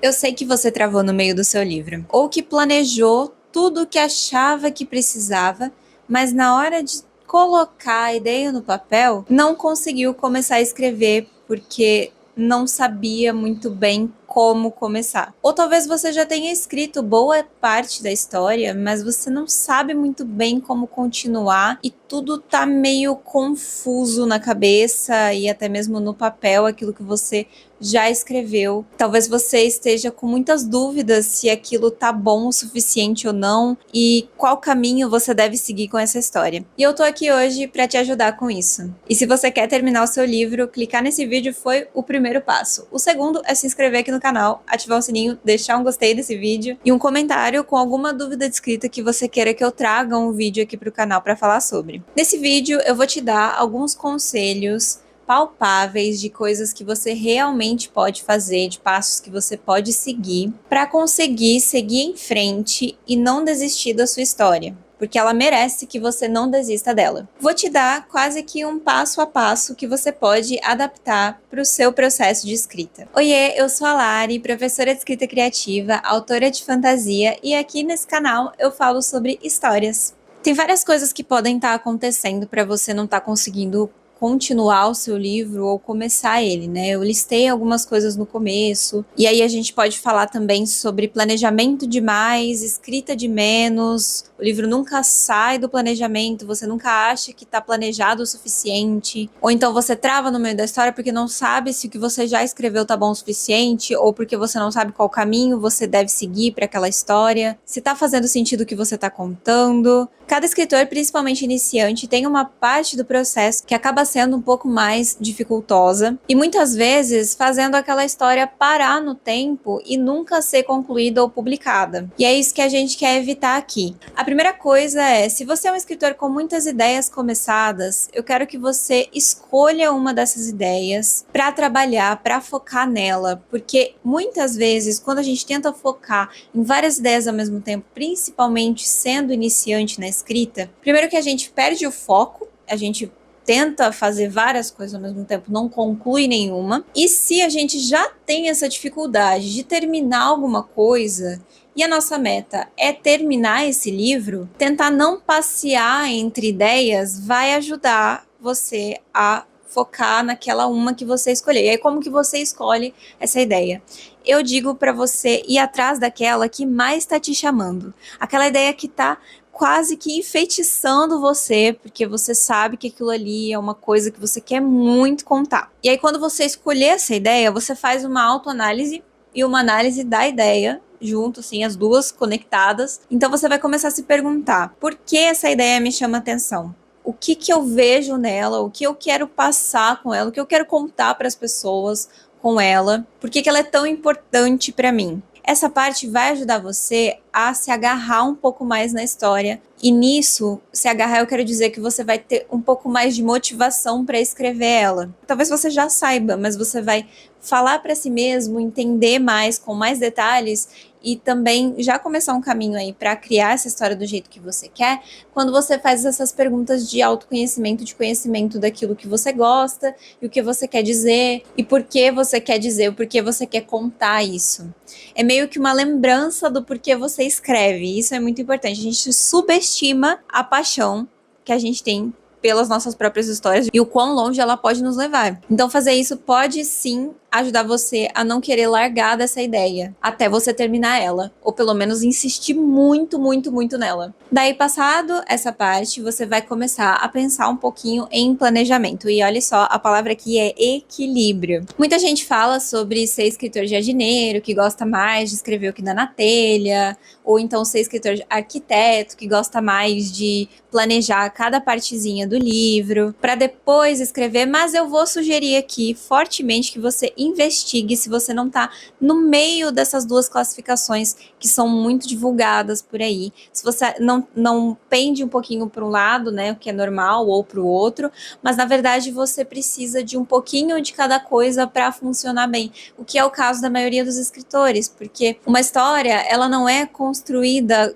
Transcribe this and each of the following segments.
Eu sei que você travou no meio do seu livro, ou que planejou tudo o que achava que precisava, mas na hora de colocar a ideia no papel, não conseguiu começar a escrever porque não sabia muito bem como começar. Ou talvez você já tenha escrito boa parte da história, mas você não sabe muito bem como continuar e tudo tá meio confuso na cabeça e até mesmo no papel, aquilo que você já escreveu. Talvez você esteja com muitas dúvidas se aquilo tá bom o suficiente ou não e qual caminho você deve seguir com essa história. E eu tô aqui hoje para te ajudar com isso. E se você quer terminar o seu livro, clicar nesse vídeo foi o primeiro passo. O segundo é se inscrever aqui no canal, ativar o sininho, deixar um gostei desse vídeo e um comentário com alguma dúvida de escrita que você queira que eu traga um vídeo aqui pro canal para falar sobre. Nesse vídeo eu vou te dar alguns conselhos palpáveis de coisas que você realmente pode fazer, de passos que você pode seguir para conseguir seguir em frente e não desistir da sua história, porque ela merece que você não desista dela. Vou te dar quase que um passo a passo que você pode adaptar para o seu processo de escrita. Oiê, eu sou a Lari, professora de escrita criativa, autora de fantasia, e aqui nesse canal eu falo sobre histórias. Tem várias coisas que podem estar acontecendo para você não estar conseguindo continuar o seu livro ou começar ele, né? Eu listei algumas coisas no começo, e aí a gente pode falar também sobre planejamento demais, escrita de menos, o livro nunca sai do planejamento, você nunca acha que tá planejado o suficiente, ou então você trava no meio da história porque não sabe se o que você já escreveu tá bom o suficiente, ou porque você não sabe qual caminho você deve seguir para aquela história, se tá fazendo sentido o que você tá contando. Cada escritor, principalmente iniciante, tem uma parte do processo que acaba sendo um pouco mais dificultosa e muitas vezes fazendo aquela história parar no tempo e nunca ser concluída ou publicada. E é isso que a gente quer evitar aqui. A primeira coisa é, se você é um escritor com muitas ideias começadas, eu quero que você escolha uma dessas ideias para trabalhar, para focar nela, porque muitas vezes quando a gente tenta focar em várias ideias ao mesmo tempo, principalmente sendo iniciante na escrita, primeiro que a gente perde o foco, a gente tenta fazer várias coisas ao mesmo tempo, não conclui nenhuma. E se a gente já tem essa dificuldade de terminar alguma coisa, e a nossa meta é terminar esse livro, tentar não passear entre ideias vai ajudar você a focar naquela uma que você escolher. E aí, como que você escolhe essa ideia? Eu digo para você ir atrás daquela que mais está te chamando. Aquela ideia que está quase que enfeitiçando você, porque você sabe que aquilo ali é uma coisa que você quer muito contar. E aí, quando você escolher essa ideia, você faz uma autoanálise e uma análise da ideia junto, assim, as duas conectadas. Então você vai começar a se perguntar: por que essa ideia me chama atenção? O que que eu vejo nela? O que eu quero passar com ela? O que eu quero contar para as pessoas com ela? Por que que ela é tão importante para mim? Essa parte vai ajudar você a se agarrar um pouco mais na história. E nisso, se agarrar, eu quero dizer que você vai ter um pouco mais de motivação para escrever ela. Talvez você já saiba, mas você vai falar para si mesmo, entender mais, com mais detalhes, e também já começar um caminho aí para criar essa história do jeito que você quer, quando você faz essas perguntas de autoconhecimento, de conhecimento daquilo que você gosta, e o que você quer dizer, e por que você quer dizer, o porquê você quer contar isso. É meio que uma lembrança do porquê você escreve, isso é muito importante. A gente subestima a paixão que a gente tem pelas nossas próprias histórias e o quão longe ela pode nos levar. Então fazer isso pode sim ajudar você a não querer largar dessa ideia até você terminar ela, ou pelo menos insistir muito, muito, muito nela. Daí, passado essa parte, você vai começar a pensar um pouquinho em planejamento. E olha só, a palavra aqui é equilíbrio. Muita gente fala sobre ser escritor jardineiro, que gosta mais de escrever o que dá na telha, ou então ser escritor arquiteto, que gosta mais de planejar cada partezinha do livro, para depois escrever, mas eu vou sugerir aqui fortemente que você investigue se você não está no meio dessas duas classificações que são muito divulgadas por aí. Se você não pende um pouquinho para um lado, né, o que é normal, ou para o outro, mas na verdade você precisa de um pouquinho de cada coisa para funcionar bem, o que é o caso da maioria dos escritores, porque uma história, ela não é construída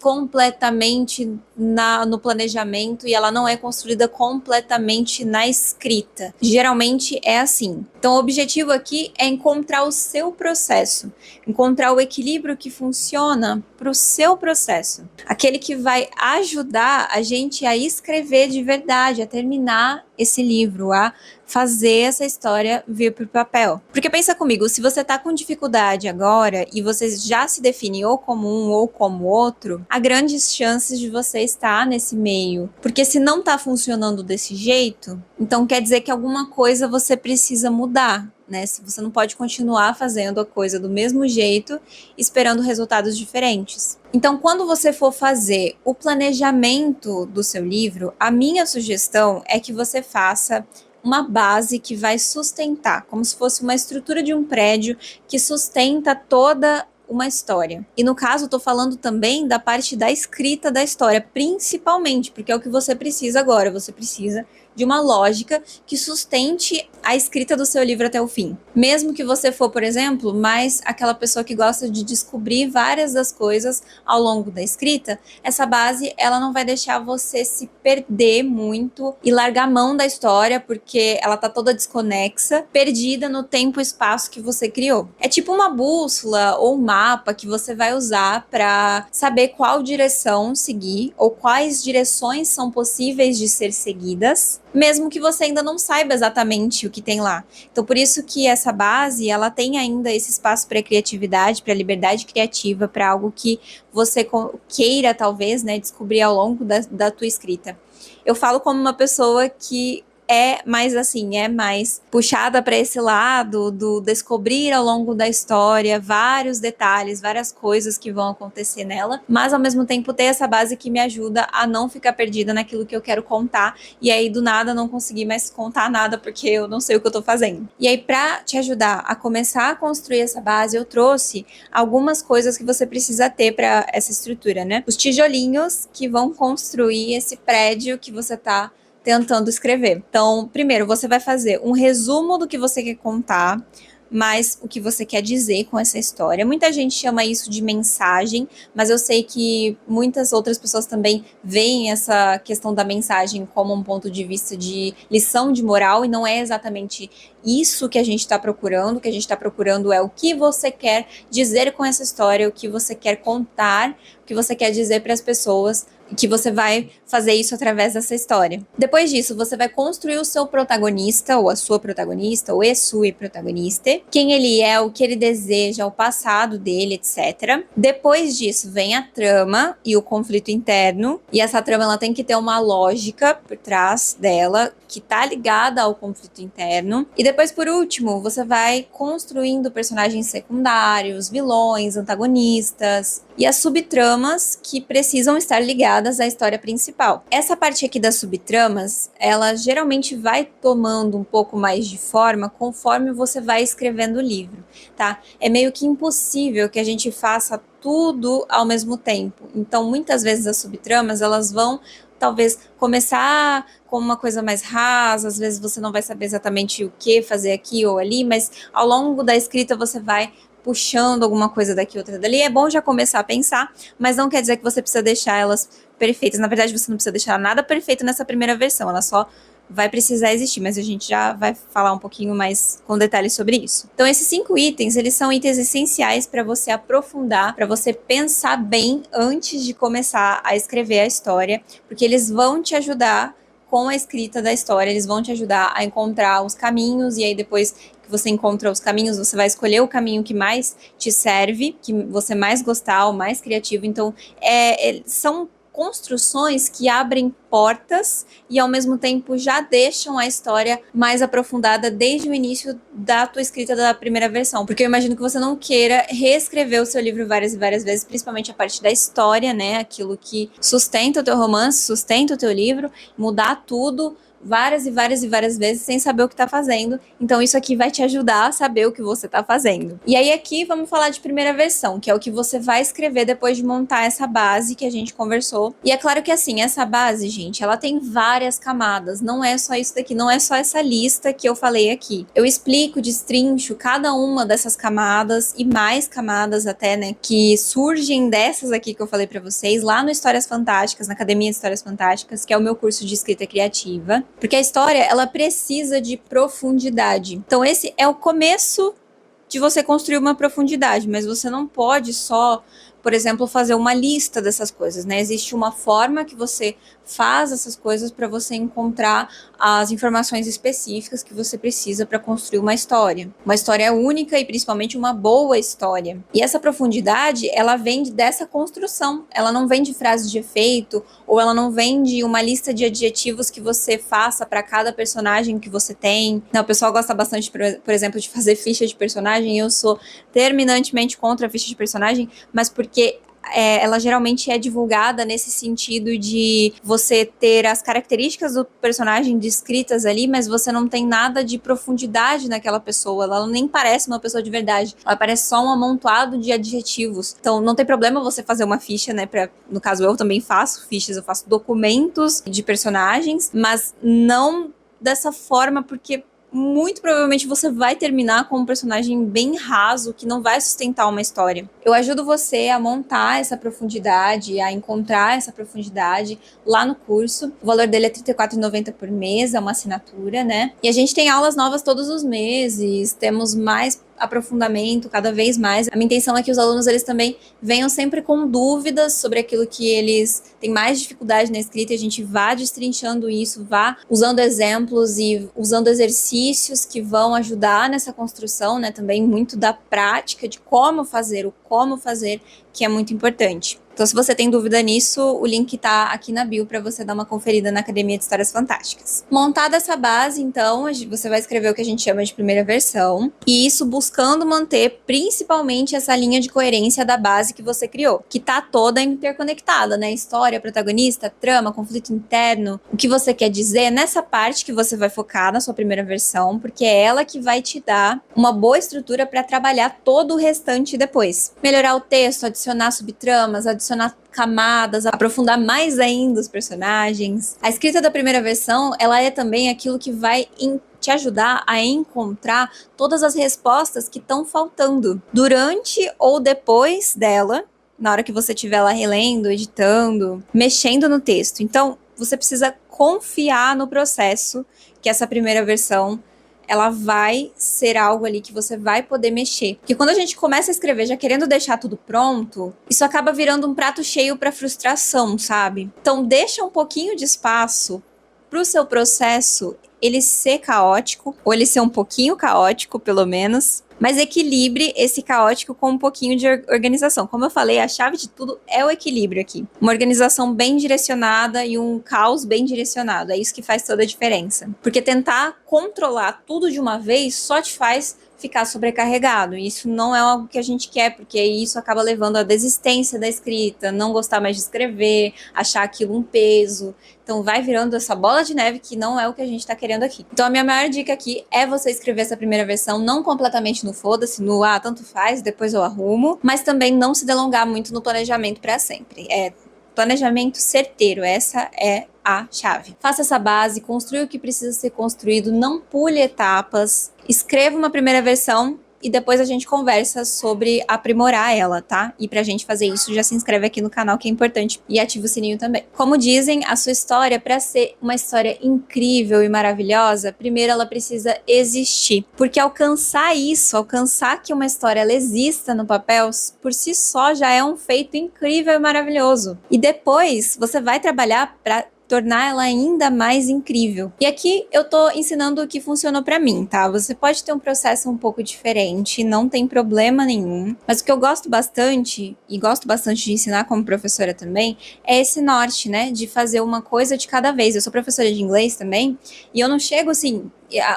completamente no planejamento e ela não é construída completamente na escrita. Geralmente é assim. Então, o objetivo aqui é encontrar o seu processo, encontrar o equilíbrio que funciona para o seu processo, aquele que vai ajudar a gente a escrever de verdade, a terminar esse livro, a fazer essa história vir para o papel. Porque pensa comigo, se você está com dificuldade agora e você já se define ou como um ou como outro, há grandes chances de você estar nesse meio. Porque se não está funcionando desse jeito, então quer dizer que alguma coisa você precisa mudar, né? Se você não pode continuar fazendo a coisa do mesmo jeito, esperando resultados diferentes. Então, quando você for fazer o planejamento do seu livro, a minha sugestão é que você faça uma base que vai sustentar, como se fosse uma estrutura de um prédio que sustenta toda uma história. E no caso, estou falando também da parte da escrita da história, principalmente, porque é o que você precisa agora. Você precisa de uma lógica que sustente a escrita do seu livro até o fim. Mesmo que você for, por exemplo, mais aquela pessoa que gosta de descobrir várias das coisas ao longo da escrita, essa base ela não vai deixar você se perder muito e largar a mão da história, porque ela tá toda desconexa, perdida no tempo e espaço que você criou. É tipo uma bússola ou um mapa que você vai usar para saber qual direção seguir ou quais direções são possíveis de ser seguidas, mesmo que você ainda não saiba exatamente o que tem lá. Então, por isso que essa base, ela tem ainda esse espaço para criatividade, para liberdade criativa, para algo que você queira, talvez, né, descobrir ao longo da tua escrita. Eu falo como uma pessoa que é mais assim, é mais puxada para esse lado do descobrir ao longo da história vários detalhes, várias coisas que vão acontecer nela, mas ao mesmo tempo ter essa base que me ajuda a não ficar perdida naquilo que eu quero contar e aí do nada não conseguir mais contar nada porque eu não sei o que eu tô fazendo. E aí para te ajudar a começar a construir essa base, eu trouxe algumas coisas que você precisa ter para essa estrutura, né? Os tijolinhos que vão construir esse prédio que você tá tentando escrever. Então, primeiro, você vai fazer um resumo do que você quer contar, mas o que você quer dizer com essa história. Muita gente chama isso de mensagem, mas eu sei que muitas outras pessoas também veem essa questão da mensagem como um ponto de vista de lição de moral, e não é exatamente isso que a gente está procurando. O que a gente está procurando é o que você quer dizer com essa história, o que você quer contar, o que você quer dizer para as pessoas, que você vai fazer isso através dessa história. Depois disso, você vai construir o seu protagonista, ou a sua protagonista, ou a sua protagonista, quem ele é, o que ele deseja, o passado dele, etc. Depois disso, vem a trama e o conflito interno, e essa trama ela tem que ter uma lógica por trás dela, que tá ligada ao conflito interno. E depois, por último, você vai construindo personagens secundários, vilões, antagonistas e as subtramas que precisam estar ligadas à história principal. Essa parte aqui das subtramas, ela geralmente vai tomando um pouco mais de forma conforme você vai escrevendo o livro, tá? É meio que impossível que a gente faça tudo ao mesmo tempo. Então, muitas vezes as subtramas, elas vão talvez começar com uma coisa mais rasa, às vezes você não vai saber exatamente o que fazer aqui ou ali, mas ao longo da escrita você vai puxando alguma coisa daqui, outra dali. É bom já começar a pensar, mas não quer dizer que você precisa deixar elas perfeitas. Na verdade, você não precisa deixar nada perfeito nessa primeira versão, ela só vai precisar existir, mas a gente já vai falar um pouquinho mais com detalhes sobre isso. Então, esses 5 itens, eles são itens essenciais para você aprofundar, para você pensar bem antes de começar a escrever a história, porque eles vão te ajudar com a escrita da história, eles vão te ajudar a encontrar os caminhos, e aí depois que você encontra os caminhos, você vai escolher o caminho que mais te serve, que você mais gostar, o mais criativo. Então, são construções que abrem portas e ao mesmo tempo já deixam a história mais aprofundada desde o início da tua escrita da primeira versão, porque eu imagino que você não queira reescrever o seu livro várias e várias vezes, principalmente a parte da história, né, aquilo que sustenta o teu romance, sustenta o teu livro, mudar tudo várias e várias e várias vezes sem saber o que tá fazendo. Então isso aqui vai te ajudar a saber o que você tá fazendo. E aí aqui vamos falar de primeira versão, que é o que você vai escrever depois de montar essa base que a gente conversou. E é claro que assim, essa base, gente, ela tem várias camadas, não é só isso daqui, não é só essa lista que eu falei aqui. Eu explico, destrincho cada uma dessas camadas e mais camadas até, né, que surgem dessas aqui que eu falei pra vocês lá no Histórias Fantásticas, na Academia de Histórias Fantásticas, que é o meu curso de escrita criativa. Porque a história, ela precisa de profundidade. Então esse é o começo de você construir uma profundidade, mas você não pode só, por exemplo, fazer uma lista dessas coisas, né? Existe uma forma que você faz essas coisas para você encontrar as informações específicas que você precisa para construir uma história. Uma história única e principalmente uma boa história. E essa profundidade, ela vem dessa construção. Ela não vem de frases de efeito ou ela não vem de uma lista de adjetivos que você faça para cada personagem que você tem. Não, o pessoal gosta bastante, por exemplo, de fazer ficha de personagem, e eu sou terminantemente contra a ficha de personagem, mas porque ela geralmente é divulgada nesse sentido de você ter as características do personagem descritas ali, mas você não tem nada de profundidade naquela pessoa, ela nem parece uma pessoa de verdade, ela parece só um amontoado de adjetivos. Então não tem problema você fazer uma ficha, né, no caso eu também faço fichas, eu faço documentos de personagens, mas não dessa forma, porque muito provavelmente você vai terminar com um personagem bem raso que não vai sustentar uma história. Eu ajudo você a montar essa profundidade, a encontrar essa profundidade lá no curso. O valor dele é R$ 34,90 por mês, é uma assinatura, né? E a gente tem aulas novas todos os meses, temos mais aprofundamento cada vez mais. A minha intenção é que os alunos eles também venham sempre com dúvidas sobre aquilo que eles têm mais dificuldade na escrita, e a gente vá destrinchando isso, vá usando exemplos e usando exercícios que vão ajudar nessa construção, né, também muito da prática de como fazer, o como fazer, que é muito importante. Então, se você tem dúvida nisso, o link tá aqui na bio para você dar uma conferida na Academia de Histórias Fantásticas. Montada essa base, então, você vai escrever o que a gente chama de primeira versão, e isso buscando manter principalmente essa linha de coerência da base que você criou, que tá toda interconectada, né? História, protagonista, trama, conflito interno, o que você quer dizer, nessa parte que você vai focar na sua primeira versão, porque é ela que vai te dar uma boa estrutura para trabalhar todo o restante depois. Melhorar o texto, adicionar subtramas, adicionar camadas, aprofundar mais ainda os personagens. A escrita da primeira versão, ela é também aquilo que vai te ajudar a encontrar todas as respostas que estão faltando durante ou depois dela, na hora que você estiver lá relendo, editando, mexendo no texto. Então, você precisa confiar no processo, que essa primeira versão ela vai ser algo ali que você vai poder mexer. Porque quando a gente começa a escrever já querendo deixar tudo pronto, isso acaba virando um prato cheio para frustração, sabe? Então deixa um pouquinho de espaço para o seu processo ele ser caótico, ou ele ser um pouquinho caótico, pelo menos, mas equilibre esse caótico com um pouquinho de organização. Como eu falei, a chave de tudo é o equilíbrio aqui. Uma organização bem direcionada e um caos bem direcionado. É isso que faz toda a diferença. Porque tentar controlar tudo de uma vez só te faz ficar sobrecarregado. E isso não é algo que a gente quer, porque isso acaba levando à desistência da escrita, não gostar mais de escrever, achar aquilo um peso. Então vai virando essa bola de neve que não é o que a gente tá querendo aqui. Então a minha maior dica aqui é você escrever essa primeira versão não completamente no foda-se, no tanto faz, depois eu arrumo, mas também não se delongar muito no planejamento para sempre. Planejamento certeiro, essa é a chave. Faça essa base, construa o que precisa ser construído, não pule etapas, escreva uma primeira versão e depois a gente conversa sobre aprimorar ela, tá? E pra gente fazer isso, já se inscreve aqui no canal que é importante e ativa o sininho também. Como dizem, a sua história, pra ser uma história incrível e maravilhosa, primeiro ela precisa existir. Porque alcançar isso, alcançar que uma história ela exista no papel, por si só já é um feito incrível e maravilhoso. E depois você vai trabalhar pra tornar ela ainda mais incrível. E aqui eu tô ensinando o que funcionou pra mim, tá? Você pode ter um processo um pouco diferente, não tem problema nenhum. Mas o que eu gosto bastante, e gosto bastante de ensinar como professora também, é esse norte, né? De fazer uma coisa de cada vez. Eu sou professora de inglês também, e eu não chego assim,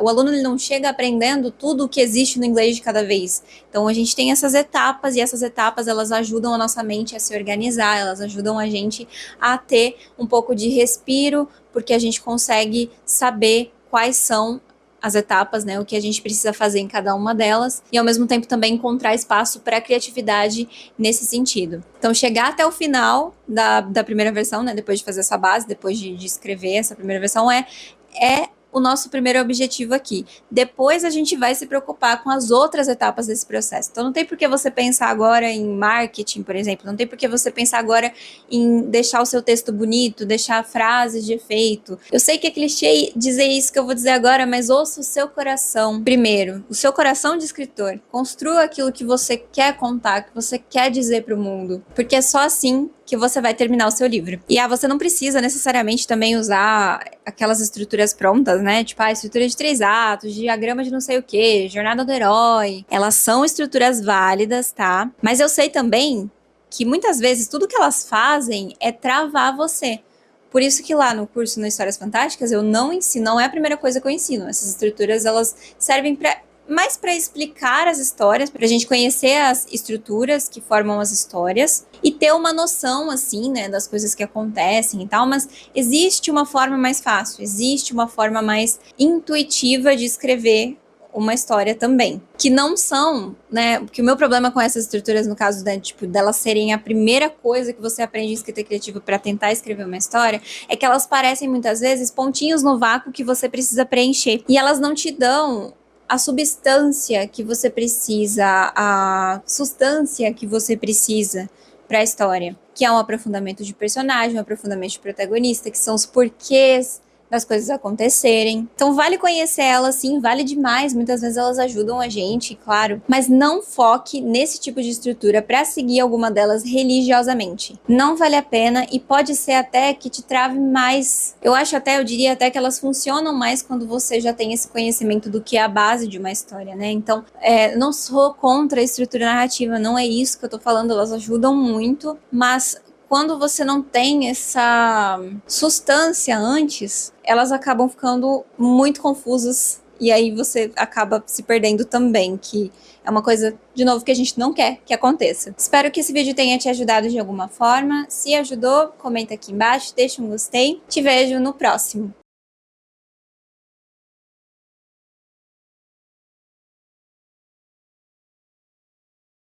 o aluno ele não chega aprendendo tudo o que existe no inglês de cada vez. Então a gente tem essas etapas, e essas etapas elas ajudam a nossa mente a se organizar, elas ajudam a gente a ter um pouco de respiro, porque a gente consegue saber quais são as etapas, né, o que a gente precisa fazer em cada uma delas, e ao mesmo tempo também encontrar espaço para criatividade nesse sentido. Então, chegar até o final da primeira versão, né, depois de fazer essa base, depois de escrever essa primeira versão, é o nosso primeiro objetivo aqui. Depois a gente vai se preocupar com as outras etapas desse processo. Então não tem por que você pensar agora em marketing, por exemplo, não tem por que você pensar agora em deixar o seu texto bonito, deixar frases de efeito. Eu sei que é clichê dizer isso que eu vou dizer agora, mas ouça o seu coração primeiro, o seu coração de escritor. Construa aquilo que você quer contar, que você quer dizer para o mundo, porque é só assim que você vai terminar o seu livro. E você não precisa necessariamente também usar aquelas estruturas prontas, né? Tipo, estrutura de 3 atos, diagrama de não sei o que, jornada do herói. Elas são estruturas válidas, tá? Mas eu sei também que muitas vezes tudo que elas fazem é travar você. Por isso que lá no curso no Histórias Fantásticas eu não ensino, não é a primeira coisa que eu ensino. Essas estruturas, elas servem mais para explicar as histórias, para a gente conhecer as estruturas que formam as histórias e ter uma noção, assim, né, das coisas que acontecem e tal, mas existe uma forma mais fácil, existe uma forma mais intuitiva de escrever uma história também, que não são, né, porque o meu problema com essas estruturas, no caso, né, tipo, delas serem a primeira coisa que você aprende em escrita criativa para tentar escrever uma história, é que elas parecem muitas vezes pontinhos no vácuo que você precisa preencher, e elas não te dão a substância que você precisa, a substância que você precisa para a história, que é um aprofundamento de personagem, um aprofundamento de protagonista, que são os porquês das coisas acontecerem. Então vale conhecer elas, sim, vale demais. Muitas vezes elas ajudam a gente, claro, mas não foque nesse tipo de estrutura para seguir alguma delas religiosamente. Não vale a pena e pode ser até que te trave mais. Eu diria até que elas funcionam mais quando você já tem esse conhecimento do que é a base de uma história, né? Então, não sou contra a estrutura narrativa, não é isso que eu tô falando, elas ajudam muito, mas quando você não tem essa substância antes, elas acabam ficando muito confusas e aí você acaba se perdendo também, que é uma coisa, de novo, que a gente não quer que aconteça. Espero que esse vídeo tenha te ajudado de alguma forma. Se ajudou, comenta aqui embaixo, deixa um gostei. Te vejo no próximo.